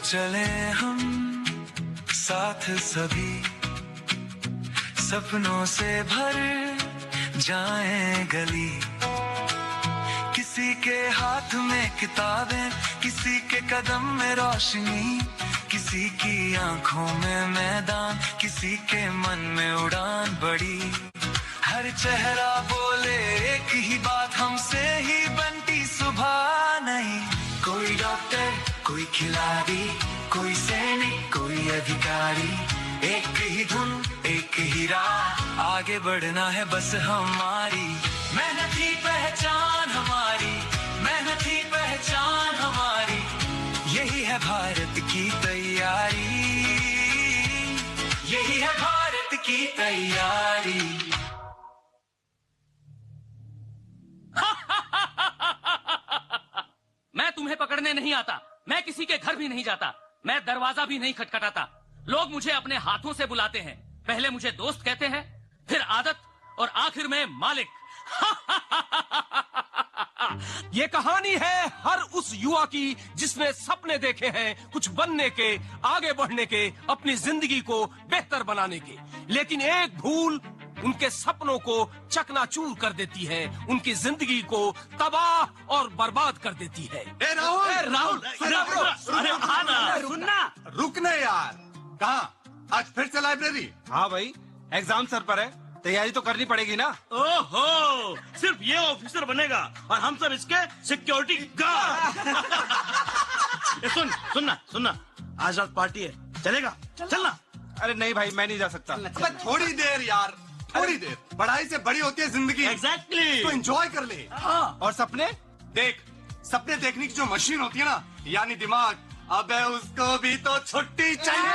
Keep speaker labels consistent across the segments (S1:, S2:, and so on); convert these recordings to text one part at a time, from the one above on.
S1: चले हम साथ सभी, सपनों से भर जाएं गली। किसी के हाथ में किताबें, किसी के कदम में रोशनी, किसी की आंखों में मैदान, किसी के मन में उड़ान बड़ी। हर चेहरा बोले एक ही बात, हमसे ही बनती सुबह नहीं। कोई डॉक्टर, कोई खिलाड़ी, कोई सैनिक, कोई अधिकारी, एक ही धुन एक ही राह, आगे बढ़ना है बस हमारी। मेहनत ही पहचान हमारी, मेहनत ही पहचान हमारी, यही है भारत की तैयारी, यही है भारत की तैयारी।
S2: मैं तुम्हें पकड़ने नहीं आता, मैं किसी के घर भी नहीं जाता, मैं दरवाजा भी नहीं खटखटाता। लोग मुझे अपने हाथों से बुलाते हैं, पहले मुझे दोस्त कहते हैं, फिर आदत और आखिर में मालिक।
S3: ये कहानी है हर उस युवा की जिसने सपने देखे हैं कुछ बनने के, आगे बढ़ने के, अपनी जिंदगी को बेहतर बनाने के, लेकिन एक भूल उनके सपनों को चकनाचूर कर देती है, उनकी जिंदगी को तबाह और बर्बाद कर देती है।
S4: राहुल,
S5: सुनना,
S4: रुकने यार। कहाँ? आज फिर से लाइब्रेरी?
S5: हाँ भाई, एग्जाम सर पर है, तैयारी तो करनी पड़ेगी ना।
S6: ओहो, सिर्फ ये ऑफिसर बनेगा और हम सब इसके सिक्योरिटी गार्ड। सुनना, आज रात पार्टी है, चलेगा? चलना।
S5: अरे नहीं भाई, मैं नहीं जा सकता।
S4: अबे थोड़ी देर यार, थोड़ी देर। पढ़ाई से बड़ी होती है जिंदगी।
S6: एग्जैक्टली।
S4: तो एंजॉय कर ले।
S5: और सपने
S4: देख, सपने देखने की जो मशीन होती है ना, यानी दिमाग, अबे उसको भी तो छुट्टी चाहिए।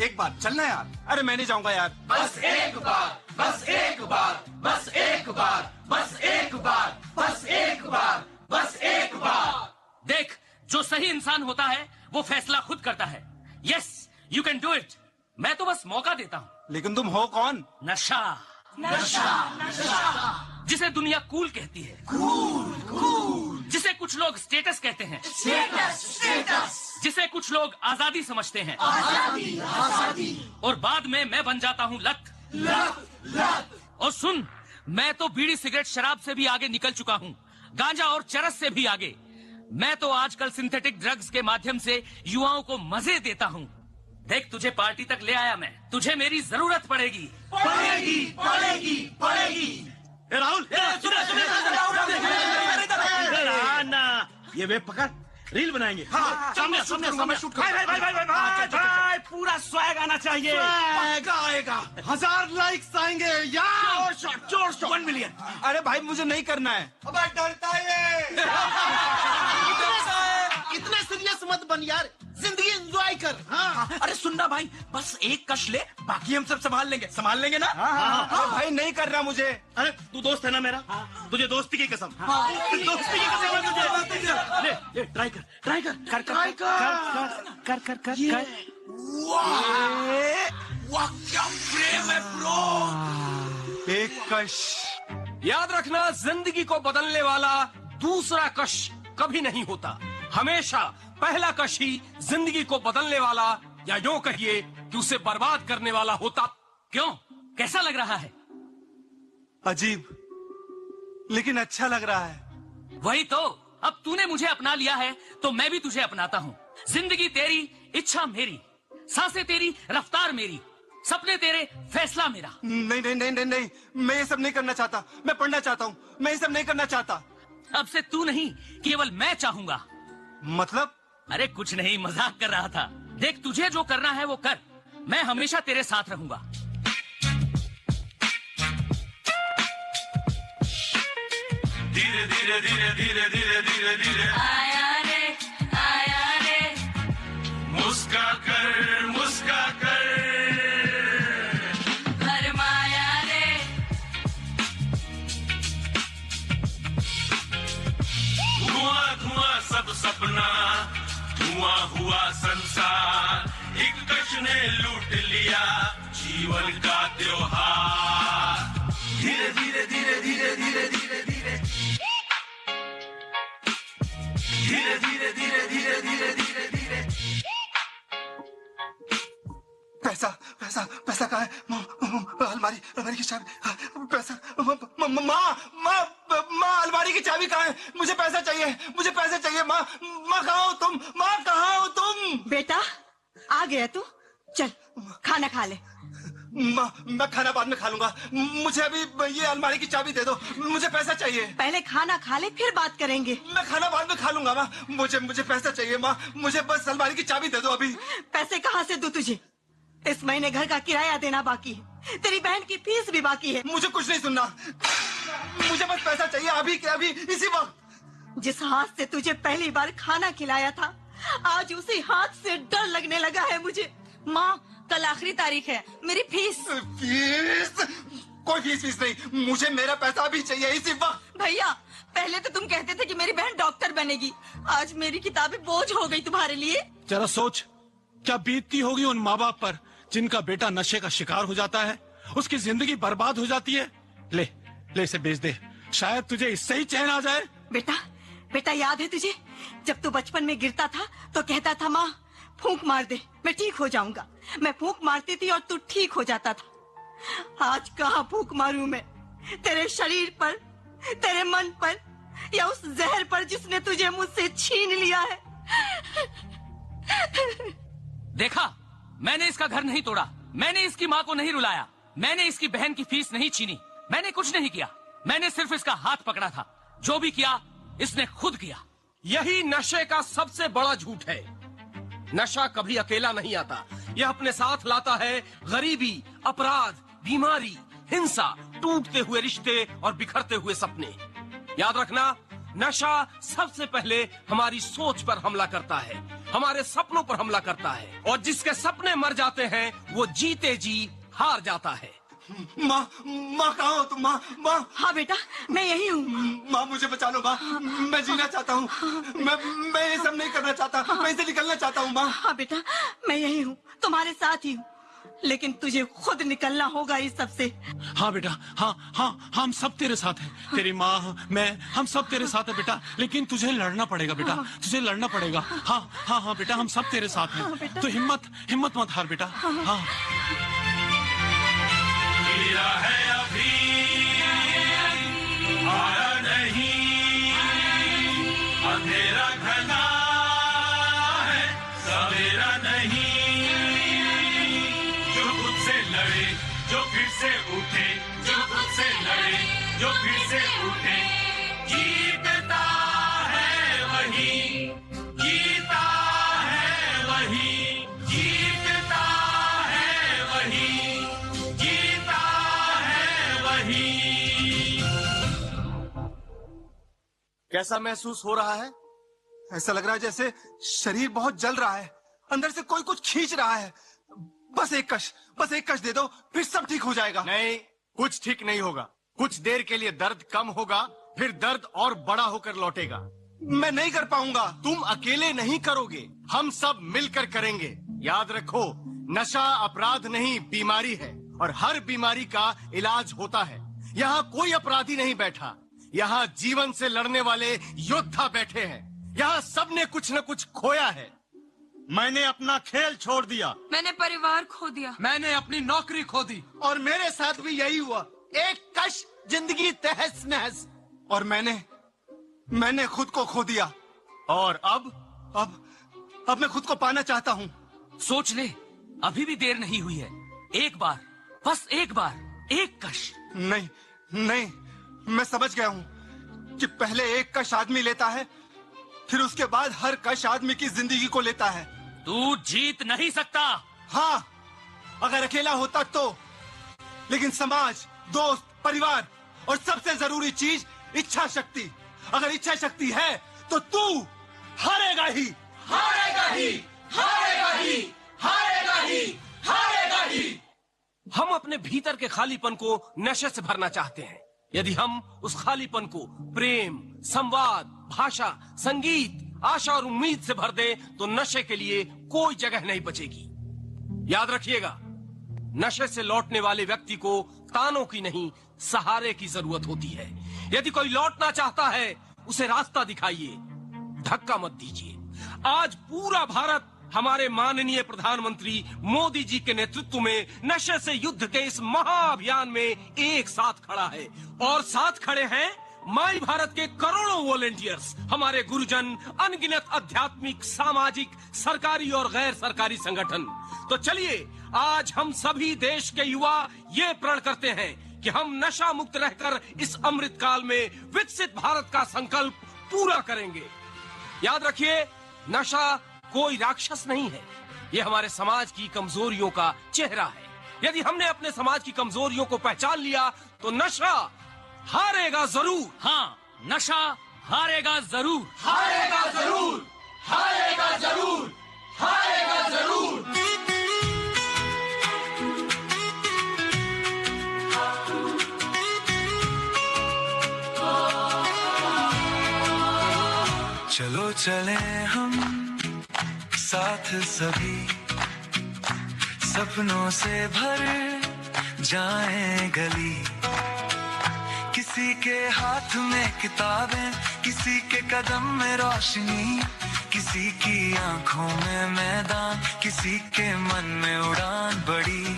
S4: एक बार चलना यार।
S5: अरे मैं नहीं जाऊंगा यार।
S1: बस एक बार, बस एक बार, बस एक बार, बस एक बार, बस एक बार, बस एक बार।
S2: देख, जो सही इंसान होता है वो फैसला खुद करता है। Yes, you can do it. मैं तो बस मौका देता हूँ।
S5: लेकिन तुम हो कौन?
S2: नशा, जिसे दुनिया कूल कहती है, जिसे कुछ लोग स्टेटस कहते हैं, जिसे कुछ लोग आजादी समझते हैं, और बाद में मैं बन जाता हूँ लत। और सुन, मैं तो बीड़ी सिगरेट शराब से भी आगे निकल चुका हूँ, गांजा और चरस से भी आगे। मैं तो आजकल सिंथेटिक ड्रग्स के माध्यम से युवाओं को मजे देता हूँ। देख, तुझे पार्टी तक ले आया मैं, तुझे मेरी जरूरत पड़ेगी।
S6: राहुल, ना, ये वेब पकड़, रील बनाएंगे।
S4: सामने शूट कर।
S5: भाई, पूरा स्वैग आना चाहिए।
S4: आएगा 1000 लाइक्स आएंगे यार।
S6: जोर शॉट 1 मिलियन।
S5: अरे भाई, मुझे नहीं करना है।
S4: अबे डरता है।
S7: इतना सीरियस मत बन यार, जिंदगी एंजॉय कर। हाँ।
S5: अरे सुनना भाई, बस एक कश ले, बाकी हम सब संभाल लेंगे ना। अरे भाई, नहीं करना मुझे।
S6: अरे तू दोस्त है ना मेरा, तुझे दोस्ती की कसम। दोस्ती की कसम है तुझे। ले, ट्राई कर।
S3: वाह, क्या प्रेम है ब्रो।
S5: एक कश।
S3: याद रखना, जिंदगी को बदलने वाला दूसरा कश कभी नहीं होता। हमेशा पहला कश ही जिंदगी को बदलने वाला, या यूं कहिए कि उसे बर्बाद करने वाला होता।
S2: क्यों, कैसा लग रहा है?
S5: अजीब, लेकिन अच्छा लग रहा है।
S2: वही तो, अब तूने मुझे अपना लिया है तो मैं भी तुझे अपनाता हूँ। जिंदगी तेरी, इच्छा मेरी, सांसें तेरी, रफ्तार मेरी, सपने तेरे, फैसला मेरा।
S5: नहीं, मैं ये सब नहीं करना चाहता। मैं पढ़ना चाहता हूँ, मैं ये सब नहीं करना चाहता।
S2: अब से तू नहीं, केवल मैं चाहूंगा।
S5: मतलब?
S2: अरे कुछ नहीं, मजाक कर रहा था। देख, तुझे जो करना है वो कर, मैं हमेशा तेरे साथ रहूंगा।
S1: धीरे धीरे धीरे धीरे धीरे धीरे धीरे
S8: आया रे,
S1: मुस्का कर
S8: भरमाया रे,
S1: धुआं सब सपना, धुआं हुआ संसार, एक कश ने लूट लिया जीवन का त्योहार। धीरे धीरे धीरे धीरे धीरे धीरे धीरे धीरे धीरे धीरे धीरे धीरे
S4: पैसा पैसा कहाँ है? अलमारी की चाबी, पैसा। माँ अलमारी की चाबी कहाँ है? मुझे पैसा चाहिए। माँ कहाँ हो तुम? माँ कहाँ हो तुम?
S9: बेटा आ गया तू, चल खाना खा ले।
S4: माँ मैं खाना बाद में खा लूंगा, मुझे अभी ये अलमारी की चाबी दे दो, मुझे पैसा चाहिए।
S9: पहले खाना खा ले फिर बात करेंगे।
S4: मैं खाना बाद में खा लूंगा माँ, मुझे पैसा चाहिए माँ, मुझे बस अलमारी की चाबी दे दो अभी।
S9: पैसे कहाँ से दूं तुझे? इस महीने घर का किराया देना बाकी है, तेरी बहन की फीस भी बाकी है।
S4: मुझे कुछ नहीं सुनना, मुझे बस पैसा चाहिए अभी के अभी, इसी वक्त।
S9: जिस हाथ से तुझे पहली बार खाना खिलाया था, आज उसी हाथ से डर लगने लगा है मुझे।
S10: माँ कल आखिरी तारीख है, मेरी फीस।
S4: कोई फीस नहीं, मुझे मेरा पैसा भी चाहिए इसी वक्त।
S10: भैया पहले तो तुम कहते थे कि मेरी बहन डॉक्टर बनेगी, आज मेरी किताबें बोझ हो गई तुम्हारे लिए।
S11: जरा सोच क्या बीतती होगी उन माँ बाप पर जिनका बेटा नशे का शिकार हो जाता है, उसकी जिंदगी बर्बाद हो जाती है। ले इसे बेच दे, शायद तुझे इससे ही चैन आ जाए।
S9: बेटा याद है तुझे, जब तू बचपन में गिरता था तो कहता था माँ फूंक मार दे मैं ठीक हो जाऊंगा। मैं फूंक मारती थी और तू ठीक हो जाता था। आज कहाँ फूंक मारूं मैं? तेरे शरीर पर, तेरे मन पर, या उस जहर पर जिसने तुझे मुझसे छीन लिया है।
S2: देखा, मैंने इसका घर नहीं तोड़ा, मैंने इसकी माँ को नहीं रुलाया, मैंने इसकी बहन की फीस नहीं छीनी, मैंने कुछ नहीं किया, मैंने सिर्फ इसका हाथ पकड़ा था। जो भी किया इसने खुद किया।
S3: यही नशे का सबसे बड़ा झूठ है। नशा कभी अकेला नहीं आता, यह अपने साथ लाता है गरीबी, अपराध, बीमारी, हिंसा, टूटते हुए रिश्ते और बिखरते हुए सपने। याद रखना, नशा सबसे पहले हमारी सोच पर हमला करता है, हमारे सपनों पर हमला करता है, और जिसके सपने मर जाते हैं वो जीते जी हार जाता है।
S4: माँ कहाँ हो तुम? माँ।
S9: हाँ बेटा मैं यही हूँ।
S4: माँ मुझे बचा लो माँ, मैं जीना चाहता हूँ, मैं ये सब नहीं करना चाहता, मैं इसे निकलना चाहता हूँ माँ।
S9: हाँ बेटा मैं यही हूँ, तुम्हारे साथ ही हूँ, लेकिन तुझे खुद निकलना होगा इस सब से।
S11: हाँ बेटा, हाँ हम सब तेरे साथ हैं, तेरी माँ, मैं, हम सब तेरे साथ हैं बेटा, लेकिन तुझे लड़ना पड़ेगा बेटा, तुझे लड़ना पड़ेगा। हाँ बेटा हम सब तेरे साथ हैं, तो हिम्मत मत हार बेटा। हाँ
S1: है अभी आया नहीं, अंधेरा घना है सवेरा नहीं। जो खुद से लड़े, जो फिर से उठे, जो खुद से लड़े, जो फिर से उठे, जीतता है वही, जीता है वही, जीतता है वही,
S4: कैसा महसूस हो रहा है? ऐसा लग रहा है जैसे शरीर बहुत जल रहा है, अंदर से कोई कुछ खींच रहा है। बस एक कश दे दो, फिर सब ठीक हो जाएगा।
S12: नहीं, कुछ ठीक नहीं होगा। कुछ देर के लिए दर्द कम होगा, फिर दर्द और बड़ा होकर लौटेगा।
S4: मैं नहीं कर पाऊंगा।
S12: तुम अकेले नहीं करोगे, हम सब मिलकर करेंगे। याद रखो, नशा अपराध नहीं बीमारी है, और हर बीमारी का इलाज होता है। यहाँ कोई अपराधी नहीं बैठा, यहाँ जीवन से लड़ने वाले योद्धा बैठे हैं। यहाँ सबने कुछ न कुछ खोया है।
S6: मैंने अपना खेल छोड़ दिया,
S10: मैंने परिवार खो दिया,
S3: मैंने अपनी नौकरी खो दी,
S7: और मेरे साथ भी यही हुआ। एक कश जिंदगी तहस नहस।
S4: और मैंने खुद को खो दिया,
S12: और
S4: अब मैं खुद को पाना चाहता हूँ।
S2: सोच ले, अभी भी देर नहीं हुई है। एक बार, बस एक बार, एक कश।
S4: नहीं, मैं समझ गया हूँ कि पहले एक कश आदमी लेता है, फिर उसके बाद हर कश आदमी की जिंदगी को लेता है।
S2: तू जीत नहीं सकता।
S4: हाँ, अगर अकेला होता तो, लेकिन समाज, दोस्त, परिवार और सबसे जरूरी चीज इच्छा शक्ति। अगर इच्छा शक्ति है तो तू हारेगा ही, हारेगा ही, हारेगा ही, हारेगा ही, हारेगा ही।
S3: हम अपने भीतर के खालीपन को नशे से भरना चाहते हैं। यदि हम उस खालीपन को प्रेम, संवाद, भाषा, संगीत, आशा और उम्मीद से भर दें तो नशे के लिए कोई जगह नहीं बचेगी। याद रखिएगा, नशे से लौटने वाले व्यक्ति को तानों की नहीं, सहारे की जरूरत होती है। यदि कोई लौटना चाहता है, उसे रास्ता दिखाइए, धक्का मत दीजिए। आज पूरा भारत हमारे माननीय प्रधानमंत्री मोदी जी के नेतृत्व में नशे से युद्ध के इस महाअभियान में एक साथ खड़ा है और साथ खड़े हैं माई भारत के करोड़ों वॉलेंटियर्स, हमारे गुरुजन, अनगिनत आध्यात्मिक, सामाजिक, सरकारी और गैर सरकारी संगठन। तो चलिए आज हम सभी देश के युवा ये प्रण करते हैं कि हम नशा मुक्त रहकर इस अमृत काल में विकसित भारत का संकल्प पूरा करेंगे। याद रखिए, नशा कोई राक्षस नहीं है, ये हमारे समाज की कमजोरियों का चेहरा है। यदि हमने अपने समाज की कमजोरियों को पहचान लिया तो नशा हारेगा जरूर।
S2: हाँ, नशा हारेगा जरूर,
S3: हारेगा जरूर, हारेगा जरूर, हारेगा जरूर।
S1: चलो चले हम साथ सभी, सपनों से भर जाएं गली। किसी के हाथ में किताबें, किसी के कदम में रोशनी, किसी की आंखों में मैदान, किसी के मन में उड़ान बड़ी।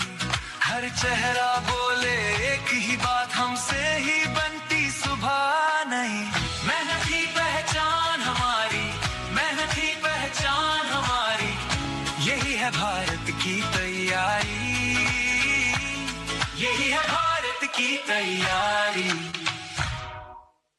S1: हर चेहरा बोले एक ही बात, हमसे ही बनती सुबह नहीं। मेहनत ही पहचान हमारी, मेहनत ही पहचान हमारी, यही है भारत की तैयारी, यही है भारत की तैयारी।